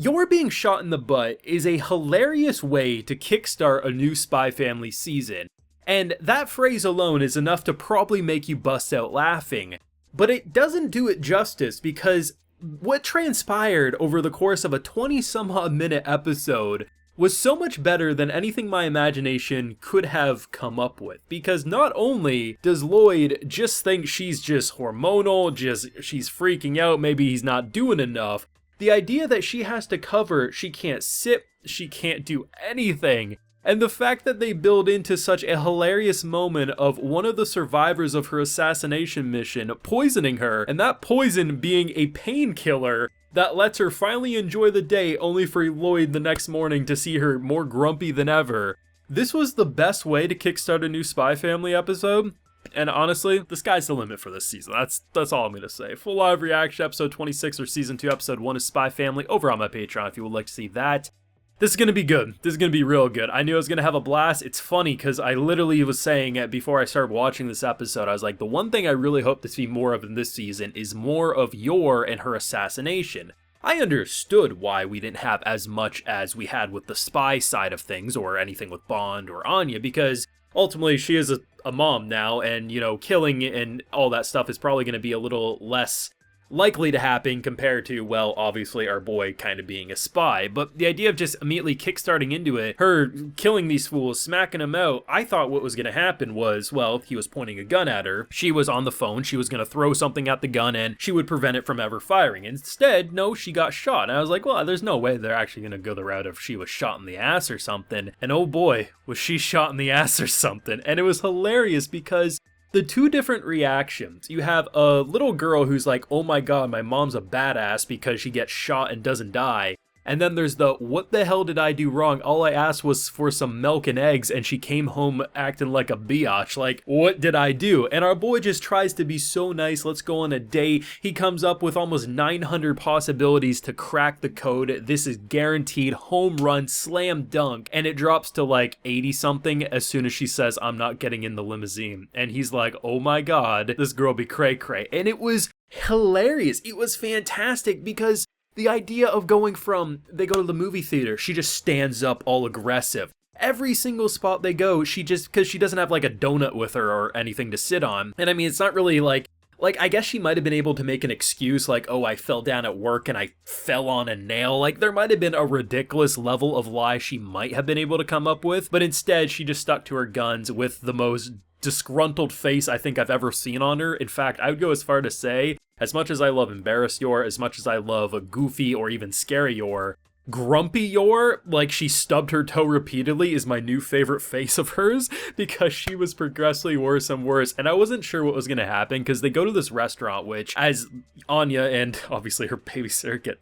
Your being shot in the butt is a hilarious way to kickstart a new Spy Family season, and that phrase alone is enough to probably make you bust out laughing. But it doesn't do it justice, because what transpired over the course of a 20-some-odd minute episode was so much better than anything my imagination could have come up with. Because not only does Lloyd just think she's just hormonal, she's freaking out, maybe he's not doing enough, the idea that she has to cover, she can't sip, she can't do anything, and the fact that they build into such a hilarious moment of one of the survivors of her assassination mission poisoning her, and that poison being a painkiller that lets her finally enjoy the day, only for Lloyd the next morning to see her more grumpy than ever. This was the best way to kickstart a new Spy Family episode. And honestly, the sky's the limit for this season. That's all I'm going to say. Full live reaction, episode 26 or season 2, episode 1 is Spy Family over on my Patreon if you would like to see that. This is going to be good. This is going to be real good. I knew I was going to have a blast. It's funny because I literally was saying it before I started watching this episode. I was like, the one thing I really hope to see more of in this season is more of Yor and her assassination. I understood why we didn't have as much as we had with the spy side of things or anything with Bond or Anya, because ultimately she is a mom now, and, you know, killing and all that stuff is probably going to be a little less likely to happen compared to, well, obviously our boy kind of being a spy. But the idea of just immediately kickstarting into it, her killing these fools, smacking them out, I thought what was going to happen was, well, he was pointing a gun at her, she was on the phone, she was going to throw something at the gun and she would prevent it from ever firing. Instead, no, she got shot. And I was like, well, there's no way they're actually going to go the route of she was shot in the ass or something. And oh boy, was she shot in the ass or something. And it was hilarious because the two different reactions. You have a little girl who's like, oh my god, my mom's a badass because she gets shot and doesn't die. And then there's the, what the hell did I do wrong? All I asked was for some milk and eggs and she came home acting like a biatch. Like, what did I do? And our boy just tries to be so nice. Let's go on a date. He comes up with almost 900 possibilities to crack the code. This is guaranteed home run, slam dunk. And it drops to like 80 something as soon as she says, I'm not getting in the limousine. And he's like, oh my god, this girl be cray cray. And it was hilarious. It was fantastic because the idea of going from, they go to the movie theater, she just stands up all aggressive. Every single spot they go, she just, because she doesn't have like a donut with her or anything to sit on. And I mean, it's not really like I guess she might have been able to make an excuse like, oh, I fell down at work and I fell on a nail. Like, there might have been a ridiculous level of lie she might have been able to come up with. But instead, she just stuck to her guns with the most disgruntled face I think I've ever seen on her. In fact, I would go as far to say, as much as I love embarrassed Yor, as much as I love a goofy or even scary Yor, grumpy Yor, like she stubbed her toe repeatedly, is my new favorite face of hers because she was progressively worse and worse. And I wasn't sure what was going to happen because they go to this restaurant, which as Anya and obviously her babysitter get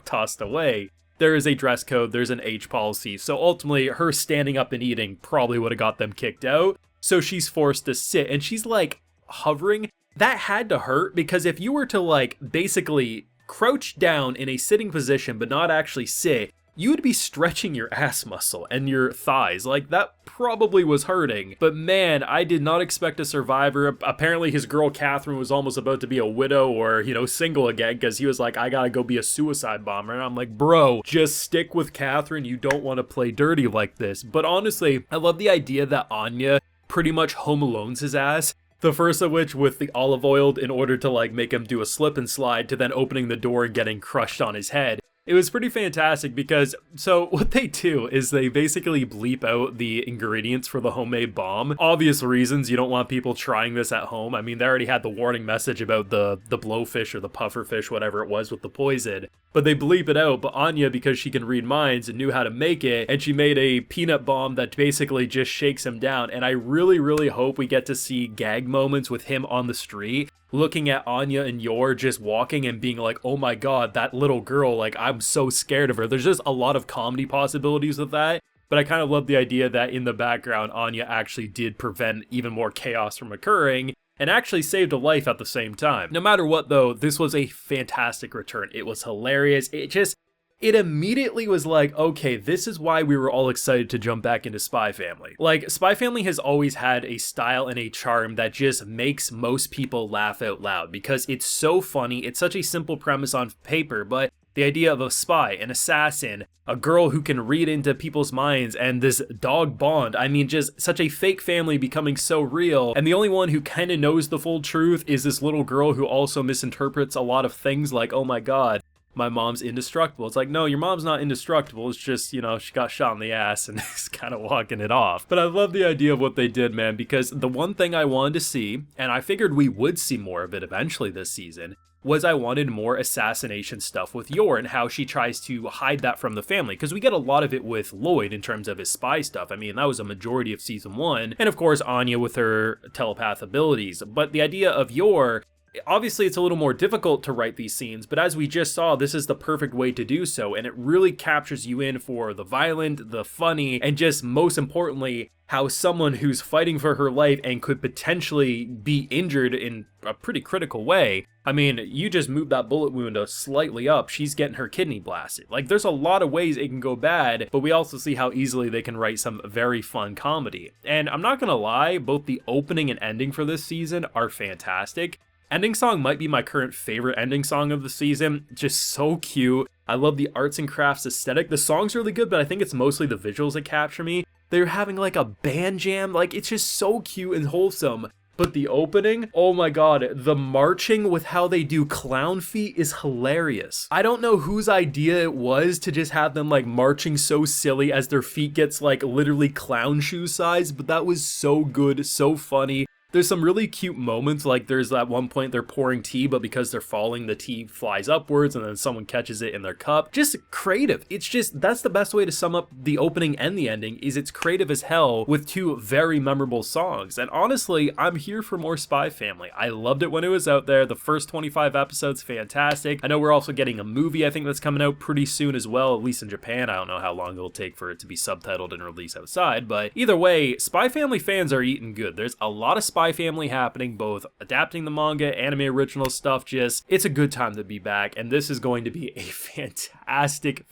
tossed away, there is a dress code, there's an age policy. So ultimately her standing up and eating probably would have got them kicked out. So she's forced to sit and she's like hovering. That had to hurt because if you were to like basically crouch down in a sitting position but not actually sit, you would be stretching your ass muscle and your thighs. Like, that probably was hurting. But man, I did not expect a survivor. Apparently his girl Catherine was almost about to be a widow or, you know, single again because he was like, I gotta go be a suicide bomber. And I'm like, bro, just stick with Catherine. You don't want to play dirty like this. But honestly, I love the idea that Anya pretty much Home Alones his ass. The first of which with the olive oil in order to like make him do a slip and slide to then opening the door and getting crushed on his head. It was pretty fantastic because, so what they do is they basically bleep out the ingredients for the homemade bomb. Obvious reasons, you don't want people trying this at home. I mean, they already had the warning message about the blowfish or the pufferfish, whatever it was with the poison. But they bleep it out, but Anya, because she can read minds and knew how to make it, and she made a peanut bomb that basically just shakes him down. And I really, really hope we get to see gag moments with him on the street, looking at Anya and Yor just walking and being like, oh my god, that little girl, like, I'm so scared of her. There's just a lot of comedy possibilities with that. But I kind of love the idea that in the background, Anya actually did prevent even more chaos from occurring and actually saved a life at the same time. No matter what though, this was a fantastic return. It was hilarious. It immediately was like, okay, this is why we were all excited to jump back into Spy Family. Like, Spy Family has always had a style and a charm that just makes most people laugh out loud because it's so funny. It's such a simple premise on paper, but The idea of a spy, an assassin, a girl who can read into people's minds, and this dog Bond. I mean, just such a fake family becoming so real, and the only one who kind of knows the full truth is this little girl who also misinterprets a lot of things, like, oh my god, my mom's indestructible. It's like, no, your mom's not indestructible. It's just, you know, she got shot in the ass and is kind of walking it off. But I love the idea of what they did, man, because the one thing I wanted to see, and I figured we would see more of it eventually this season, was I wanted more assassination stuff with Yor and how she tries to hide that from the family, because we get a lot of it with Lloyd in terms of his spy stuff. I mean, that was a majority of season 1, and of course Anya with her telepath abilities. But the idea of Yor, obviously it's a little more difficult to write these scenes, but as we just saw, this is the perfect way to do so, and it really captures you in for the violent, the funny, and just most importantly, how someone who's fighting for her life and could potentially be injured in a pretty critical way. I mean, you just move that bullet wound slightly up, she's getting her kidney blasted. Like, there's a lot of ways it can go bad, but we also see how easily they can write some very fun comedy. And I'm not gonna lie, both the opening and ending for this season are fantastic. Ending song might be my current favorite ending song of the season. Just so cute. I love the arts and crafts aesthetic. The song's really good, but I think it's mostly the visuals that capture me. They're having like a band jam. Like, it's just so cute and wholesome. But the opening, oh my god, the marching with how they do clown feet is hilarious. I don't know whose idea it was to just have them like marching so silly as their feet gets like literally clown shoe size, but that was so good, so funny. There's some really cute moments, like there's at one point they're pouring tea, but because they're falling, the tea flies upwards and then someone catches it in their cup. Just creative. It's just, that's the best way to sum up the opening and the ending, is it's creative as hell with two very memorable songs. And honestly, I'm here for more Spy Family. I loved it when it was out there. The first 25 episodes, fantastic. I know we're also getting a movie, I think that's coming out pretty soon as well, at least in Japan. I don't know how long it'll take for it to be subtitled and released outside, but either way, Spy Family fans are eating good. There's a lot of Spy Family happening, both adapting the manga, anime original stuff. Just, it's a good time to be back, and this is going to be a fantastic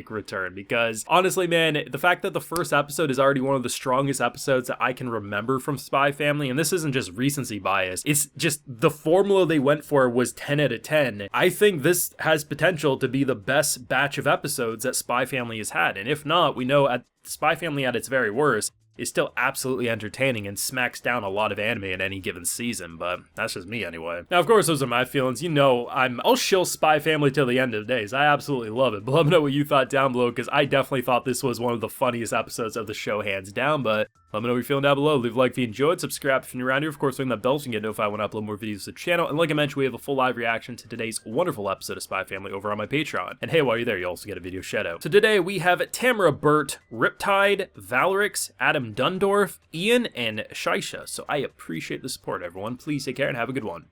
return, because honestly, man, the fact that the first episode is already one of the strongest episodes that I can remember from Spy Family, and this isn't just recency bias, it's just the formula they went for was 10 out of 10. I think this has potential to be the best batch of episodes that Spy Family has had, and if not, we know at Spy Family at its very worst is still absolutely entertaining and smacks down a lot of anime in any given season, but that's just me anyway. Now, of course, those are my feelings. You know, I'll shill Spy Family till the end of days. I absolutely love it, but let me know what you thought down below, because I definitely thought this was one of the funniest episodes of the show, hands down. But let me know what you're feeling down below. Leave a like if you enjoyed, subscribe if you're new around here. Of course, ring that bell so you can get notified when I upload more videos to the channel. And like I mentioned, we have a full live reaction to today's wonderful episode of Spy Family over on my Patreon. And hey, while you're there, you also get a video shout out. So today we have Tamara Burt, Riptide, Valorix, Adam Dundorf, Ian, and Shaisha. So I appreciate the support, everyone. Please take care and have a good one.